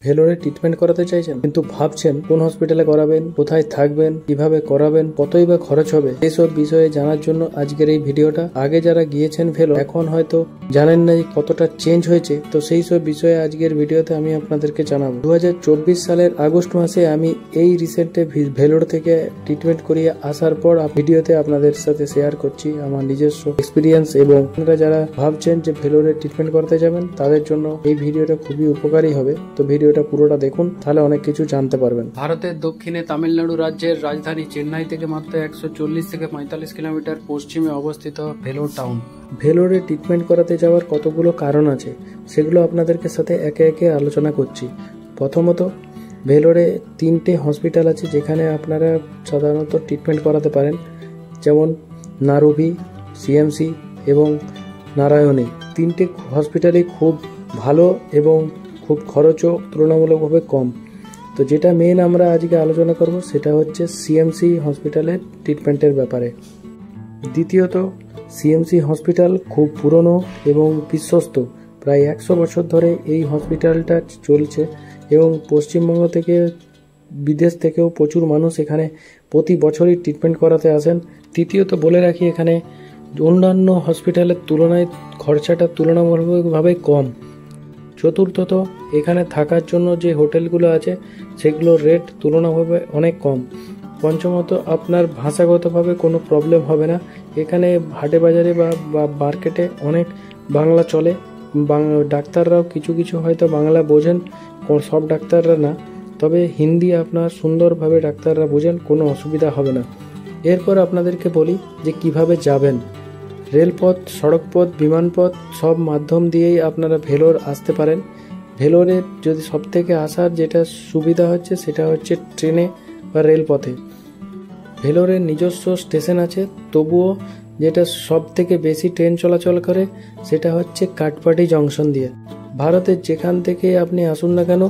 ভেলোরে ট্রিটমেন্ট করাতে চাইছেন কিন্তু ভাবছেন কোন হসপিটালে করাবেন, কোথায় থাকবেন, কিভাবে করাবেন, কতই বা খরচ হবে, এইসব বিষয়ে জানার জন্য আজকের এই ভিডিওটা। আগে যারা গিয়েছেন ভেলোর এখন হয়তো জানেন না কতটা চেঞ্জ হয়েছে, তো সেই সব বিষয়ে আজকের ভিডিওতে আমি আপনাদেরকে জানাবো। 2024 সালের আগস্ট মাসে আমি এই রিসেন্টে ভেলোর থেকে ট্রিটমেন্ট করিয়ে আসার পর ভিডিওতে আপনাদের সাথে শেয়ার করছি আমার নিজস্ব এক্সপিরিয়েন্স, এবং আপনারা যারা ভাবছেন যে ভেলোরে ট্রিটমেন্ট করতে যাবেন তাদের জন্য এই ভিডিওটা খুবই উপকারী হবে। তো ভিডিওটা পুরোটা দেখুন, তাহলে অনেক কিছু জানতে পারবেন। ভারতের দক্ষিণে তামিলনাড়ু রাজ্যের রাজধানী চেন্নাই থেকে মাত্র 140 থেকে 45 কিলোমিটার পশ্চিমে অবস্থিত ভেলোর টাউন। ভেলোরে ট্রিটমেন্ট করাতে যাওয়ার কতগুলো কারণ আছে, সেগুলো আপনাদেরকে সাথে একে একে আলোচনা করছি। প্রথমত, ভেলোরে 3টে হসপিটাল আছে যেখানে আপনারা সাধারণত ট্রিটমেন্ট করাতে পারেন, যেমন নারুভি, সিএমসি এবং নারায়ণী। 3টে হসপিটালই খুব ভালো এবং খুব খরচও তুলনামূলকভাবে কম। তো যেটা মেন আমরা আজকে আলোচনা করব সেটা হচ্ছে সিএমসি হসপিটালের ট্রিটমেন্টের ব্যাপারে। দ্বিতীয়ত, সিএমসি হসপিটাল খুব পুরনো এবং বিশ্বস্ত। প্রায় 100 বছর ধরে এই হসপিটালটা চলছে এবং পশ্চিমবঙ্গ থেকে বিদেশ থেকেও প্রচুর মানুষ এখানে প্রতি বছরই ট্রিটমেন্ট করাতে আসেন। তৃতীয়ত বলে রাখি, এখানে অন্যান্য হসপিটালের তুলনায় খরচাটা তুলনামূলকভাবে কম। চতুর্থত, এখানে থাকার জন্য যে হোটেলগুলো আছে সেগুলোর রেট তুলনাভাবে অনেক কম। পঞ্চমত, আপনার ভাষাগতভাবে কোনো প্রবলেম হবে না। এখানে হাটে বাজারে বা মার্কেটে অনেক বাংলা চলে। ডাক্তাররাও কিছু কিছু হয়তো বাংলা বোঝেন, সব ডাক্তাররা না, তবে হিন্দি আপনার সুন্দরভাবে ডাক্তাররা বোঝেন, কোনো অসুবিধা হবে না। এরপর আপনাদেরকে বলি যে কিভাবে যাবেন। রেলপথ, সড়কপথ, বিমানপথ সব মাধ্যম দিয়েই আপনারা ভেলোর আসতে পারেন। ভেলোরে যদি সবথেকে আসার যেটা সুবিধা হচ্ছে সেটা হচ্ছে ট্রেনে বা রেলপথে। ভেলোরের নিজস্ব স্টেশন আছে, তবুও যেটা সব থেকে বেশি ট্রেন চলাচল করে সেটা হচ্ছে কাটপাটি জংশন দিয়ে। ভারতের যেখান থেকে আপনি আসুন না কেন,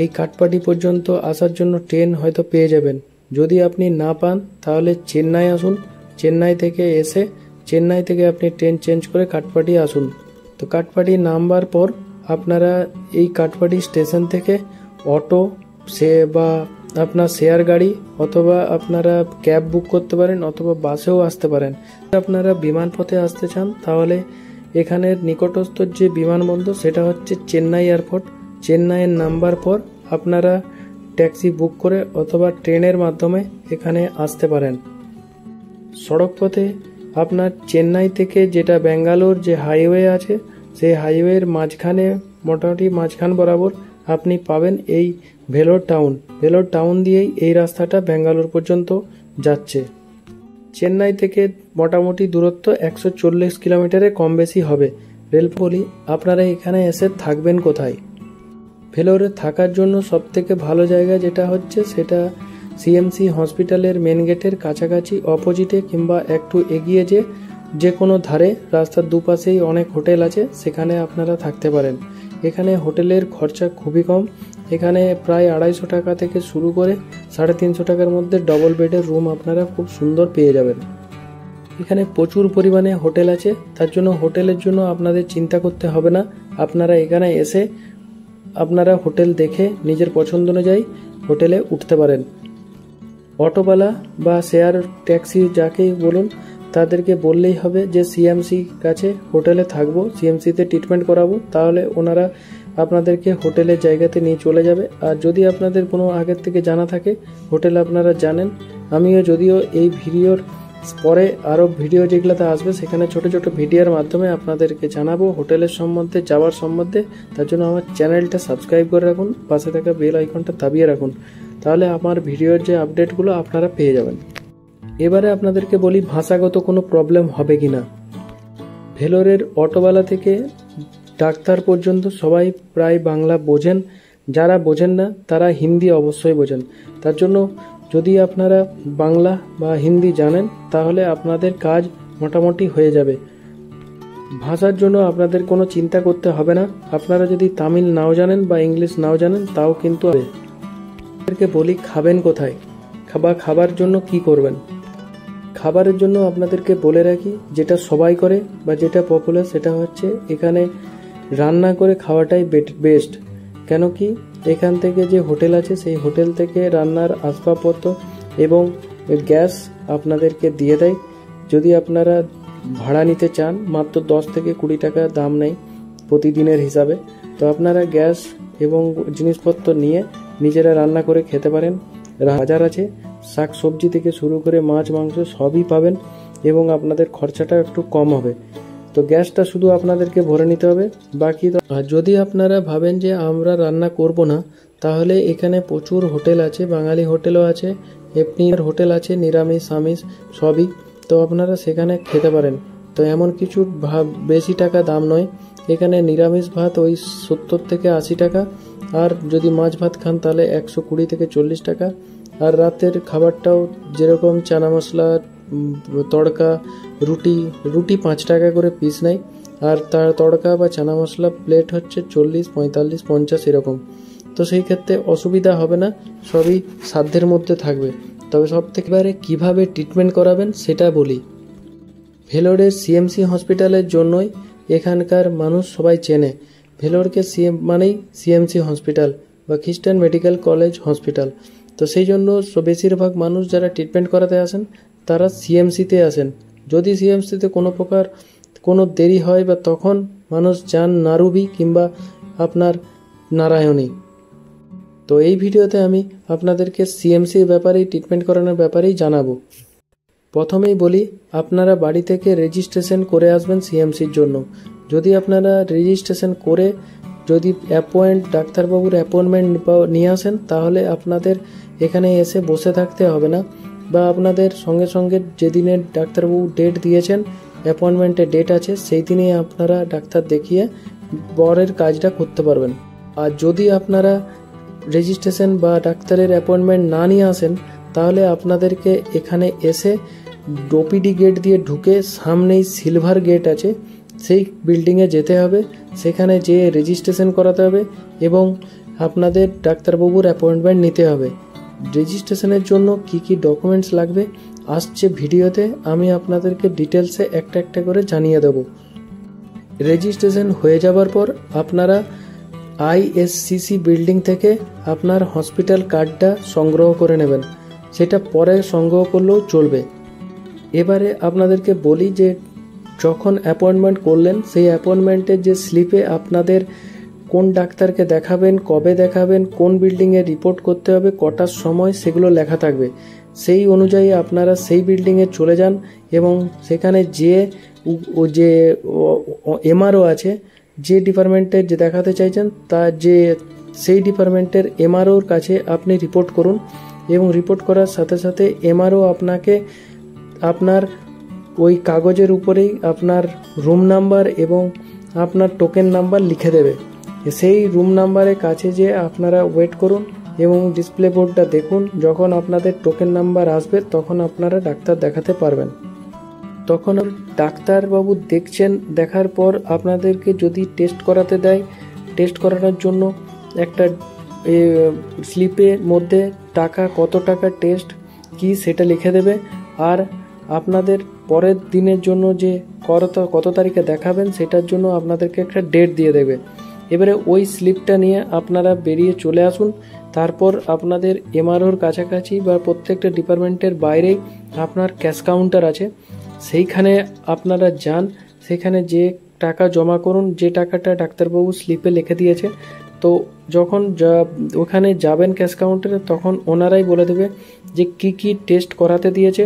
এই কাটপাটি পর্যন্ত আসার জন্য ট্রেন হয়তো পেয়ে যাবেন। যদি আপনি না পান তাহলে চেন্নাই আসুন, চেন্নাই থেকে এসে চেন্নাই থেকে আপনি ট্রেন চেঞ্জ করে কাটপাটি আসুন। তো কাটপাটি নামবার পর আপনারা এই কাটপাটি স্টেশন থেকে অটো বা আপনার শেয়ার গাড়ি অথবা আপনারা ক্যাব বুক করতে পারেন, অথবা বাসেও আসতে পারেন। আপনারা বিমান পথে আসতে চান তাহলে এখানের নিকটস্থ যে বিমানবন্দর সেটা হচ্ছে চেন্নাই এয়ারপোর্ট। চেন্নাইয়ের নামবার পর আপনারা ট্যাক্সি বুক করে অথবা ট্রেনের মাধ্যমে এখানে আসতে পারেন। সড়ক পথে আপনার চেন্নাই থেকে যেটা ব্যাঙ্গালোর যে হাইওয়ে আছে, সেই হাইওয়ের মাঝখানে মোটামুটি মাঝখান বরাবর আপনি পাবেন এই ভেলোর টাউন। ভেলোর টাউন দিয়েই এই রাস্তাটা ব্যাঙ্গালোর পর্যন্ত যাচ্ছে। চেন্নাই থেকে মোটামুটি দূরত্ব 140 কিলোমিটারে কম বেশি হবে। রেলপথ, আপনারা এখানে এসে থাকবেন কোথায়? ভেলোরে থাকার জন্য সবথেকে ভালো জায়গা যেটা হচ্ছে সেটা সিএমসি হসপিটালের মেন গেটের কাছাকাছি অপোজিটে কিংবা একটু এগিয়ে যে কোনো ধারে রাস্তার দুপাশেই অনেক হোটেল আছে, সেখানে আপনারা থাকতে পারেন। এখানে হোটেলের খরচা খুবই কম। এখানে প্রায় 250 টাকা থেকে শুরু করে 350 টাকার মধ্যে ডবল বেডের রুম আপনারা খুব সুন্দর পেয়ে যাবেন। এখানে প্রচুর পরিমাণে হোটেল আছে, তার জন্য হোটেলের জন্য আপনাদের চিন্তা করতে হবে না। আপনারা এখানে এসে আপনারা হোটেল দেখে নিজের পছন্দ অনুযায়ী হোটেলে উঠতে পারেন। অটোওয়ালা বা শেয়ার ট্যাক্সি যাকেই বলুন, তাদেরকে বললেই হবে যে সিএমসি কাছে হোটেলে থাকবো, সিএমসিতে ট্রিটমেন্ট করাবো, তাহলে ওনারা আপনাদেরকে হোটেলের জায়গাতে নিয়ে চলে যাবে। আর যদি আপনাদের কোনো আগের থেকে জানা থাকে হোটেল আপনারা জানেন, আমিও যদিও এই ভিডিওর পরে আরও ভিডিও যেগুলোতে আসবে সেখানে ছোট ছোট ভিডিওর মাধ্যমে আপনাদেরকে জানাবো হোটেলের সম্বন্ধে, যাওয়ার সম্বন্ধে। তার জন্য আমার চ্যানেলটা সাবস্ক্রাইব করে রাখুন, পাশে থাকা বেল আইকনটা দাবিয়ে রাখুন, তাহলে আমার ভিডিওর যে আপডেটগুলো আপনারা পেয়ে যাবেন। এবারে আপনাদেরকে বলি ভাষাগত কোনো প্রবলেম হবে কি না। ভেলোরের অটোওয়ালা থেকে ডাক্তার পর্যন্ত সবাই প্রায় বাংলা বোঝেন, যারা বোঝেন না তারা হিন্দি অবশ্যই বোঝেন। তার জন্য যদি আপনারা বাংলা বা হিন্দি জানেন তাহলে আপনাদের কাজ মোটামুটি হয়ে যাবে। ভাষার জন্য আপনাদের কোনো চিন্তা করতে হবে না। আপনারা যদি তামিল নাও জানেন বা ইংলিশ নাও জানেন তাও কিন্তু হবে। আপনাদেরকে বলি খাবেন কোথায় বা খাবার জন্য কি করবেন। খাবারের জন্য আপনাদেরকে বলে রাখি, যেটা সবাই করে বা যেটা পপুলার সেটা হচ্ছে এখানে রান্না করে খাওয়াটাই বেস্ট। কেন কি এখান থেকে যে হোটেল আছে সেই হোটেল থেকে রান্নার আসবাবপত্র এবং গ্যাস আপনাদেরকে দিয়ে দেয়। যদি আপনারা ভাড়া নিতে চান মাত্র 10 থেকে 20 টাকা দাম নেই প্রতিদিনের হিসাবে। তো আপনারা গ্যাস এবং জিনিসপত্র নিয়ে নিজেরা রান্না করে খেতে পারেন। বাজার আছে, শাক সবজি থেকে শুরু করে মাছ মাংস সবই পাবেন এবং আপনাদের খরচাটা একটু কম হবে। তো গ্যাসটা শুধু আপনাদেরকে ভরে নিতে হবে, বাকি যদি আপনারা ভাবেন যে আমরা রান্না করব না, তাহলে এখানে প্রচুর হোটেল আছে, বাঙালি হোটেলও আছে, এমনি হোটেল আছে, নিরামিষ আমিষ সবই। তো আপনারা সেখানে খেতে পারেন। তো এমন কিছু বেশি টাকা দাম নয়। এখানে নিরামিষ ভাত ওই 70 থেকে 80 টাকা, আর যদি মাছ ভাত খান তাহলে 120 থেকে 40 টাকা। আর রাতের খাবারটাও যেরকম চানা মশলা, তড়কা, রুটি 5 টাকা করে পিস নেয়। আর তার তড়কা বা চানা মশলা প্লেট হচ্ছে 40, 45, 50 এরকম। তো সেই ক্ষেত্রে অসুবিধা হবে না, সবই সাধ্যের মধ্যে থাকবে। তবে সব থেকে এবারে কীভাবে ট্রিটমেন্ট করাবেন সেটা বলি। ভেলোরের সিএমসি হসপিটালের জন্যই এখানকার মানুষ সবাই চেনে। ভেলোরকে মানেই সিএমসি হসপিটাল বা খ্রিস্টান মেডিকেল কলেজ হসপিটাল। তো সেই জন্য বেশিরভাগ মানুষ যারা ট্রিটমেন্ট করাতে আসেন তারা সিএমসিতে আসেন। যদি সিএমসিতে কোনো দেরি হয় বা তখন মানুষ যান নারুবি কিংবা আপনার নারায়ণী। তো এই ভিডিওতে আমি আপনাদেরকে সিএমসির ব্যাপারেই, ট্রিটমেন্ট করানোর ব্যাপারেই জানাবো। প্রথমেই বলি, আপনারা বাড়ি থেকে রেজিস্ট্রেশন করে আসবেন সিএমসির জন্য। যদি আপনারা রেজিস্ট্রেশন করে যদি ডাক্তারবাবুর অ্যাপয়েন্টমেন্ট নিয়ে আসেন, তাহলে আপনাদের এখানে এসে বসে থাকতে হবে না, বা আপনাদের সঙ্গে সঙ্গে যেদিনের ডাক্তারবাবু ডেট দিয়েছেন, অ্যাপয়েন্টমেন্টের ডেট আছে, সেই দিনেই আপনারা ডাক্তার দেখিয়ে পরের কাজটা করতে পারবেন। আর যদি আপনারা রেজিস্ট্রেশন বা ডাক্তারের অ্যাপয়েন্টমেন্ট না নিয়ে আসেন, তাহলে আপনাদেরকে এখানে এসে ওপিডি গেট দিয়ে ঢুকে সামনেই সিলভার গেট আছে, সেই বিল্ডিংয়ে যেতে হবে। সেখানে যেয়ে রেজিস্ট্রেশন করাতে হবে এবং আপনাদের ডাক্তারবাবুর অ্যাপয়েন্টমেন্ট নিতে হবে। রেজিস্ট্রেশনের জন্য কি কি ডকুমেন্টস লাগবে আসছে ভিডিওতে, আমি আপনাদেরকে ডিটেলসে একটা একটা করে জানিয়ে দেব। রেজিস্ট্রেশন হয়ে যাবার পর আপনারা আইএসসিসি বিল্ডিং থেকে আপনার হসপিটাল কার্ডটা সংগ্রহ করে নেবেন। সেটা পরে সংগ্রহ করলেও চলবে। এবারে আপনাদেরকে বলি যে যখন অ্যাপয়েন্টমেন্ট করলেন, সেই অ্যাপয়েন্টমেন্টের যে স্লিপে আপনাদের কোন ডাক্তারকে দেখাবেন, কবে দেখাবেন, কোন বিল্ডিংয়ে রিপোর্ট করতে হবে, কটার সময়, সেগুলো লেখা থাকবে। সেই অনুযায়ী আপনারা সেই বিল্ডিংয়ে চলে যান এবং সেখানে যে এমআরও আছে, যে ডিপার্টমেন্টের যে দেখাতে চাইছেন সেই ডিপার্টমেন্টের এমআরওর কাছে আপনি রিপোর্ট করুন এবং রিপোর্ট করার সাথে সাথে এমআরও আপনাকে আপনার ওই কাগজের উপরেই আপনার রুম নাম্বার এবং আপনার টোকেন নাম্বার লিখে দেবে। সেই রুম নাম্বারের কাছে যে আপনারা ওয়েট করুন এবং ডিসপ্লে বোর্ডটা দেখুন। যখন আপনাদের টোকেন নাম্বার আসবে তখন আপনারা ডাক্তার দেখাতে পারবেন। তখন ডাক্তারবাবু দেখছেন, দেখার পর আপনাদেরকে যদি টেস্ট করাতে দেয়, টেস্ট করানোর জন্য একটা স্লিপের মধ্যে কত টাকা টেস্ট কি সেটা লিখে দেবে। আর আপনাদের পরের দিনের জন্য যে কত তারিখে দেখাবেন সেটার জন্য আপনাদেরকে একটা ডেট দিয়ে দেবে। এবারে ওই স্লিপটা নিয়ে আপনারা বেরিয়ে চলে আসুন। তারপর আপনাদের এমআরওর কাছাকাছি বা প্রত্যেকটা ডিপার্টমেন্টের বাইরেই আপনার ক্যাশ কাউন্টার আছে, সেইখানে আপনারা যান। সেখানে যে টাকা জমা করুন, যে টাকাটা ডাক্তারবাবু স্লিপে লিখে দিয়েছে। তো যখন ওখানে যাবেন ক্যাশ কাউন্টারে, তখন ওনারাই বলে দেবে যে কি কি টেস্ট করাতে দিয়েছে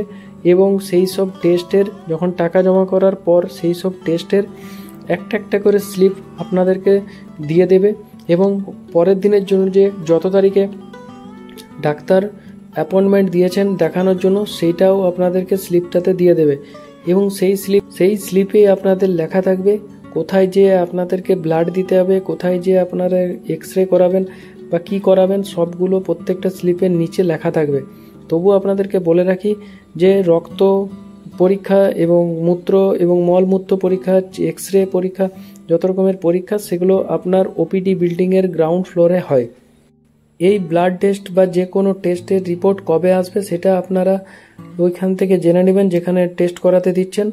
এবং সেই সব টেস্টের যখন টাকা জমা করার পর সেই সব টেস্টের একটা একটা করে স্লিপ আপনাদেরকে দিয়ে দেবে এবং পরের দিনের জন্য যে যত তারিখে ডাক্তার অ্যাপয়েন্টমেন্ট দিয়েছেন দেখানোর জন্য, সেইটাও আপনাদেরকে স্লিপটাতে দিয়ে দেবে এবং সেই স্লিপে আপনাদের লেখা থাকবে কোথায় যে আপনাদেরকে ব্লাড দিতে হবে, কোথায় যে আপনারা এক্স রে করাবেন বা কি করাবেন, সবগুলো প্রত্যেকটা স্লিপের নিচে লেখা থাকবে। তবু আপনাদেরকে বলে রাখি যে রক্ত পরীক্ষা এবং মূত্র এবং মলমূত্র পরীক্ষা, এক্স রে পরীক্ষা, যত রকমের পরীক্ষা সেগুলো আপনার ওপিডি বিল্ডিংয়ের গ্রাউন্ড ফ্লোরে হয়। এই ব্লাড টেস্ট বা যে কোনো টেস্টের রিপোর্ট কবে আসবে সেটা আপনারা ওইখান থেকে জেনে নেবেন যেখানে টেস্ট করাতে দিচ্ছেন।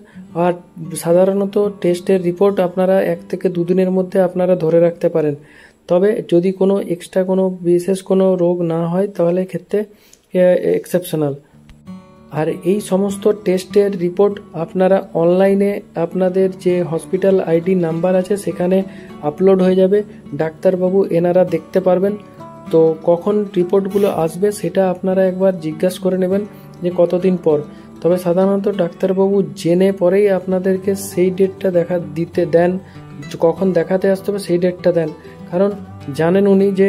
আর সাধারণত টেস্টের রিপোর্ট আপনারা 1 থেকে 2 দিনের মধ্যে আপনারা ধরে রাখতে পারেন। তবে যদি কোনো এক্সট্রা কোনো বিশেষ কোনো রোগ না হয় তাহলে ক্ষেত্রে এক্সেপশনাল। আর এই সমস্ত টেস্টের রিপোর্ট আপনারা অনলাইনে আপনাদের যে হসপিটাল আইডি নাম্বার আছে সেখানে আপলোড হয়ে যাবে, ডাক্তারবাবু এনারা দেখতে পারবেন। তো কখন রিপোর্টগুলো আসবে সেটা আপনারা একবার জিজ্ঞাসা করে নেবেন যে কতদিন পর। তবে সাধারণত ডাক্তারবাবু জেনে পরেই আপনাদেরকে সেই ডেটটা দিতে দেন, কখন দেখাতে আসতে হবে সেই ডেটটা দেন, কারণ জানেন উনি যে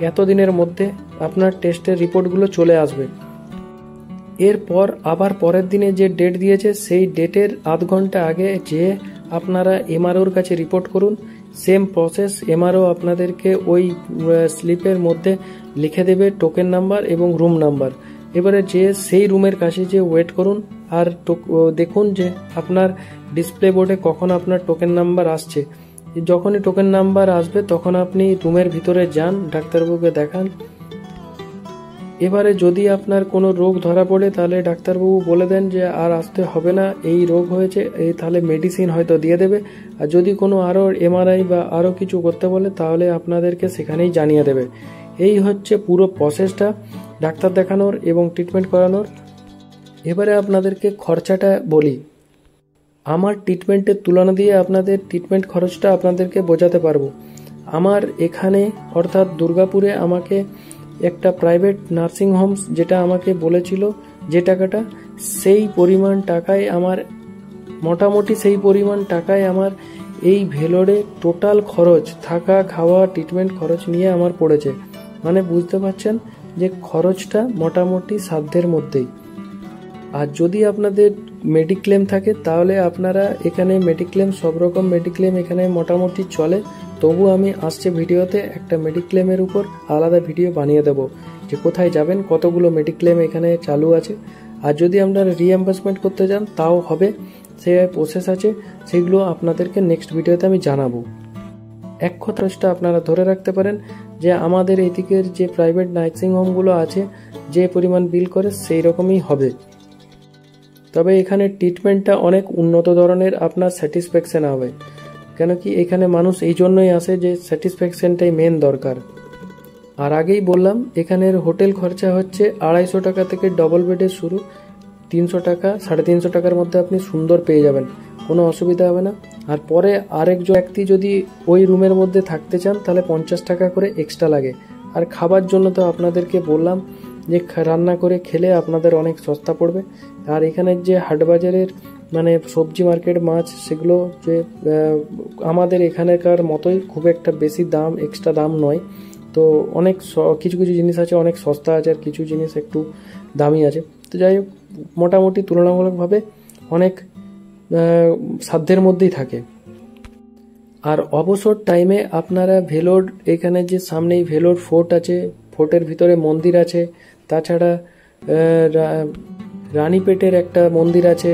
এতদিনের মধ্যে আপনার টেস্টের রিপোর্টগুলো চলে আসবে। এরপর আবার পরের দিনে যে ডেট দিয়েছে সেই ডেটের আধ ঘন্টা আগে যে আপনারা এমআরওর কাছে রিপোর্ট করুন। সেম প্রসেস, এমআরও আপনাদেরকে ওই স্লিপের মধ্যে লিখে দেবে টোকেন নাম্বার এবং রুম নাম্বার। এবারে যে সেই রুমের কাছে যে ওয়েট করুন আর দেখুন যে আপনার ডিসপ্লে বোর্ডে কখন আপনার টোকেন নাম্বার আসছে। যখনই টোকেন নাম্বার আসবে তখন আপনি রুমের ভিতরে যান, ডাক্তারবাবুকে দেখান। এবারে যদি আপনার কোনো রোগ ধরা পড়ে তাহলে ডাক্তারবাবু বলে দেন যে আর আসতে হবে না, এই রোগ হয়েছে, এই তাহলে মেডিসিন হয়তো দিয়ে দেবে। আর যদি কোনো আরও এমআরআই বা আরও কিছু করতে বলে তাহলে আপনাদেরকে সেখানেই জানিয়ে দেবে। এই হচ্ছে পুরো প্রসেসটা ডাক্তার দেখানোর এবং ট্রিটমেন্ট করানোর। এবারে আপনাদেরকে খরচাটা বলি। আমার ট্রিটমেন্টের তুলনা দিয়ে আপনাদের ট্রিটমেন্ট খরচটা আপনাদেরকে বোঝাতে পারবো। আমার এখানে অর্থাৎ দুর্গাপুরে আমাকে একটা প্রাইভেট নার্সিং হোমস যেটা আমাকে বলেছিল যে টাকাটা, সেই পরিমাণ টাকায় আমার মোটামুটি সেই পরিমাণ টাকায় আমার এই ভেলোরে টোটাল খরচ, থাকা খাওয়া ট্রিটমেন্ট খরচ নিয়ে আমার পড়েছে। মানে বুঝতে পারছেন যে খরচটা মোটামুটি সাধ্যের মধ্যেই। আর যদি আপনাদের মেডিক্লেম থাকে তাহলে আপনারা এখানে মেডিক্লেম, সব রকম মেডিক্লেম এখানে মোটামুটি চলে। তবু আমি আসছে ভিডিওতে একটা মেডিক্লেমের উপর আলাদা ভিডিও বানিয়ে দেব যে কোথায় যাবেন, কতগুলো মেডিক্লেম এখানে চালু আছে। আর যদি আপনারা রিএম্বার্সমেন্ট করতে চান তাও হবে, সে প্রসেস আছে, সেগুলো আপনাদেরকে নেক্সট ভিডিওতে আমি জানাবো। এক কথাটা আপনারা ধরে রাখতে পারেন যে আমাদের এদিকের যে প্রাইভেট নার্সিং হোমগুলো আছে যে পরিমাণ বিল করে সেই রকমই হবে। তবে এখানে ট্রিটমেন্টটা অনেক উন্নত ধরনের, আপনার স্যাটিসফ্যাকশন হবে। কেন কি এখানে মানুষ এই জন্যই আসে যে স্যাটিসফ্যাকশনটাই মেন দরকার। আর আগেই বললাম এখানের হোটেল খরচা হচ্ছে 250 টাকা থেকে ডবল বেডের শুরু, 300 টাকা 350 টাকার মধ্যে আপনি সুন্দর পেয়ে যাবেন, কোনো অসুবিধা হবে না। আর পরে আরেকজন ব্যক্তি যদি ওই রুমের মধ্যে থাকতে চান তাহলে 50 টাকা করে এক্সট্রা লাগে। আর খাবার জন্য তো আপনাদেরকে বললাম যে রান্না করে খেলে আপনাদের অনেক সস্তা পড়বে। আর এখানের যে হাটবাজারের মানে সবজি মার্কেট, মাছ, সেগুলো যে আমাদের এখানকার মতোই খুব একটা বেশি দাম, এক্সট্রা দাম নয়। তো অনেক কিছু কিছু জিনিস আছে অনেক সস্তা আছে, আর কিছু জিনিস একটু দামি আছে। তো যাই হোক, মোটামুটি তুলনামূলকভাবে অনেক সাধ্যের মধ্যেই থাকে। আর অবসর টাইমে আপনারা ভেলোর, এখানে যে সামনেই ভেলোর ফোর্ট আছে, ফোর্টের ভিতরে মন্দির আছে, তাছাড়া রানীপেটের একটা মন্দির আছে,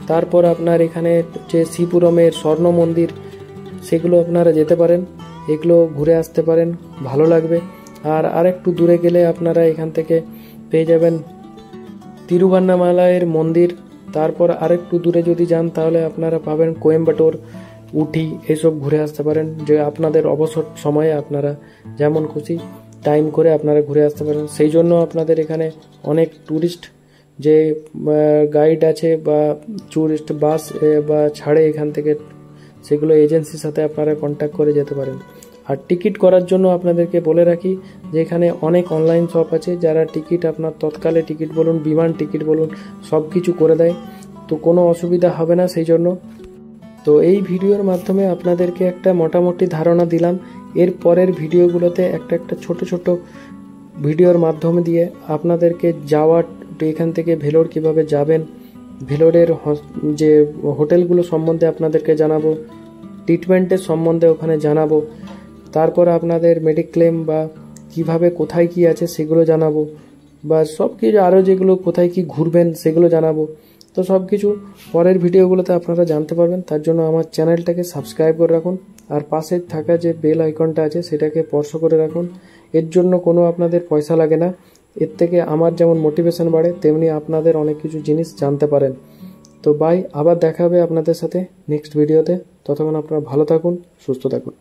তারপর আপনার এখানে যে শ্রীপুরমের স্বর্ণ মন্দির, সেগুলো আপনারা যেতে পারেন, এগুলো ঘুরে আসতে পারেন, ভালো লাগবে। আর আরেকটু দূরে গেলে আপনারা এখান থেকে পেয়ে যাবেন তিরুভান্নামালাইয়ের মন্দির। তারপর আরেকটু দূরে যদি যান তাহলে আপনারা পাবেন কোয়েম্বাটোর, উটি, এসব ঘুরে আসতে পারেন। যে আপনাদের অবসর সময়ে আপনারা যেমন খুশি টাইম করে আপনারা ঘুরে আসতে পারেন। সেই জন্য আপনাদের এখানে অনেক ট্যুরিস্ট যে গাইড আছে বা ট্যুরিস্ট বাস বা ছাড়ে এখান থেকে, সেগুলো এজেন্সির সাথে আপনারা কন্ট্যাক্ট করে যেতে পারেন। আর টিকিট করার জন্য আপনাদেরকে বলে রাখি যে এখানে অনেক অনলাইন শপ আছে যারা টিকিট, আপনার তৎকালে টিকিট বলুন, বিমান টিকিট বলুন, সব কিছু করে দেয়। তো কোনো অসুবিধা হবে না সেই জন্য। তো এই ভিডিওর মাধ্যমে আপনাদেরকে একটা মোটামুটি ধারণা দিলাম। এর পরের ভিডিওগুলোতে একটা একটা ছোট ছোট ভিডিওর মাধ্যমে দিয়ে আপনাদেরকে যাওয়ার, এখান থেকে ভেলোর কিভাবে যাবেন, ভেলোরের যে হোটেলগুলো সম্বন্ধে আপনাদেরকে জানাবো, ট্রিটমেন্টের সম্বন্ধে ওখানে জানাবো, তারপর আপনাদের মেডিক্লেম বা কিভাবে কোথায় কি আছে সেগুলো জানাবো, বা সব কিছু আরও যেগুলো কোথায় কি ঘুরবেন সেগুলো জানাবো। তো সব কিছু পরের ভিডিওগুলোতে আপনারা জানতে পারবেন। তার জন্য আমার চ্যানেলটাকে সাবস্ক্রাইব করে রাখুন, আর পাশে থাকা যে বেল আইকনটা আছে সেটাকে স্পর্শ করে রাখুন। এর জন্য কোনো আপনাদের পয়সা লাগে না। এর থেকে আমার যেমন মোটিভেশন বাড়ে তেমনি আপনাদের অনেক কিছু জিনিস জানতে পারেন। তো বাই, আবার দেখা হবে আপনাদের সাথে নেক্সট ভিডিওতে। ততক্ষণ আপনারা ভালো থাকুন, সুস্থ থাকুন।